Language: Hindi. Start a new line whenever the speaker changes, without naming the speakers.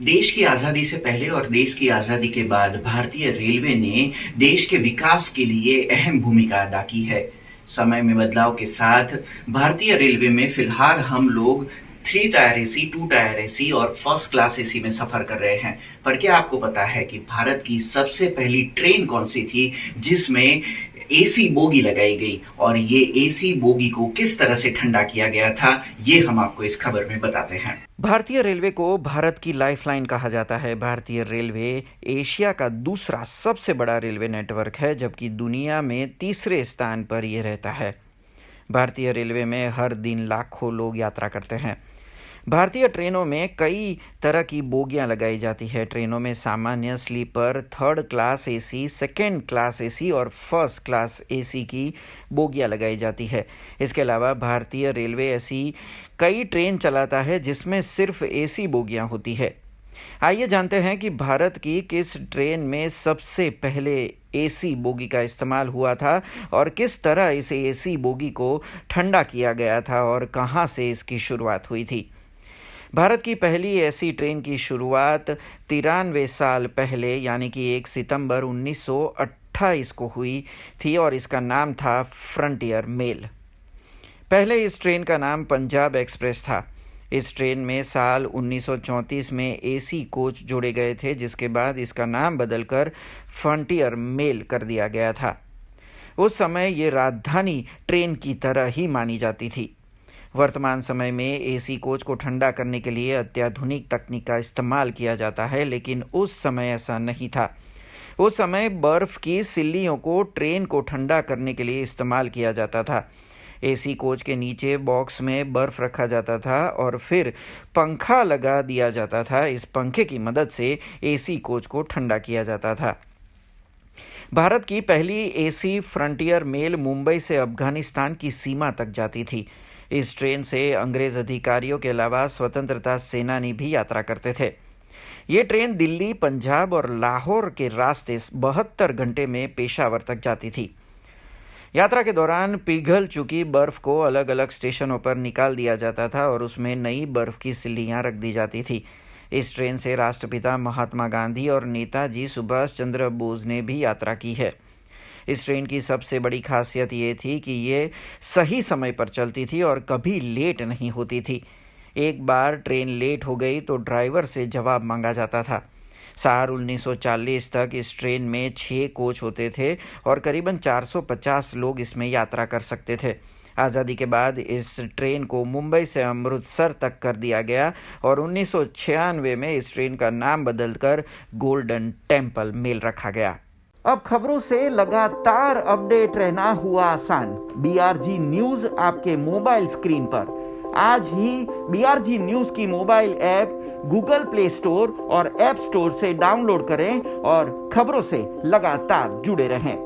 देश की आजादी से पहले और देश की आजादी के बाद भारतीय रेलवे ने देश के विकास के लिए अहम भूमिका अदा की है। समय में बदलाव के साथ भारतीय रेलवे में फिलहाल हम लोग 3 टायर एसी, 2 टायर एसी और फर्स्ट क्लास एसी में सफर कर रहे हैं। पर क्या आपको पता है कि भारत की सबसे पहली ट्रेन कौन सी थी जिसमें एसी बोगी लगाई गई, और ये एसी बोगी को किस तरह से ठंडा किया गया था, ये हम आपको इस खबर में बताते हैं।
भारतीय रेलवे को भारत की लाइफलाइन कहा जाता है। भारतीय रेलवे एशिया का दूसरा सबसे बड़ा रेलवे नेटवर्क है, जबकि दुनिया में तीसरे स्थान पर यह रहता है। भारतीय रेलवे में हर दिन लाखों लोग यात्रा करते हैं। भारतीय ट्रेनों में कई तरह की बोगियां लगाई जाती है। ट्रेनों में सामान्य, sleeper, third class AC, second class AC और फर्स्ट क्लास एसी की बोगियां लगाई जाती है। इसके अलावा भारतीय रेलवे ऐसी कई ट्रेन चलाता है जिसमें सिर्फ एसी बोगियां होती है। आइए जानते हैं कि भारत की किस ट्रेन में सबसे पहले एसी बोगी का इस्तेमाल हुआ था और किस तरह इस एसी बोगी को ठंडा किया गया था और कहां से इसकी शुरुआत हुई थी। भारत की पहली ऐसी ट्रेन की शुरुआत 93 साल पहले यानी कि 1 सितंबर 1928 को हुई थी और इसका नाम था फ्रंटियर मेल। पहले इस ट्रेन का नाम पंजाब एक्सप्रेस था। इस ट्रेन में साल 1934 में एसी कोच जोड़े गए थे, जिसके बाद इसका नाम बदलकर फ्रंटियर मेल कर दिया गया था। उस समय ये राजधानी ट्रेन की तरह ही मानी जाती थी। वर्तमान समय में एसी कोच को ठंडा करने के लिए अत्याधुनिक तकनीक का इस्तेमाल किया जाता है, लेकिन उस समय ऐसा नहीं था। उस समय बर्फ की सिल्लियों को ट्रेन को ठंडा करने के लिए इस्तेमाल किया जाता था। एसी कोच के नीचे बॉक्स में बर्फ रखा जाता था और फिर पंखा लगा दिया जाता था। इस पंखे की मदद से एसी कोच को ठंडा किया जाता था। भारत की पहली एसी फ्रंटियर मेल मुंबई से अफगानिस्तान की सीमा तक जाती थी। इस ट्रेन से अंग्रेज अधिकारियों के अलावा स्वतंत्रता सेनानी भी यात्रा करते थे। ये ट्रेन दिल्ली, पंजाब और लाहौर के रास्ते 72 घंटे में पेशावर तक जाती थी। यात्रा के दौरान पिघल चुकी बर्फ को अलग अलग स्टेशनों पर निकाल दिया जाता था और उसमें नई बर्फ की सिल्लियां रख दी जाती थी। इस ट्रेन से राष्ट्रपिता महात्मा गांधी और नेताजी सुभाष चंद्र बोस ने भी यात्रा की है। इस ट्रेन की सबसे बड़ी खासियत ये थी कि ये सही समय पर चलती थी और कभी लेट नहीं होती थी। एक बार ट्रेन लेट हो गई तो ड्राइवर से जवाब मांगा जाता था। साल 1940 तक इस ट्रेन में 6 कोच होते थे और करीबन 450 लोग इसमें यात्रा कर सकते थे। आज़ादी के बाद इस ट्रेन को मुंबई से अमृतसर तक कर दिया गया और 1996 में इस ट्रेन का नाम बदलकर गोल्डन टेम्पल मेल रखा गया। अब खबरों से लगातार अपडेट रहना हुआ आसान। BRG न्यूज आपके मोबाइल स्क्रीन पर। आज ही BRG न्यूज की mobile app Google play store और ऐप स्टोर से डाउनलोड करें और खबरों से लगातार जुड़े रहें।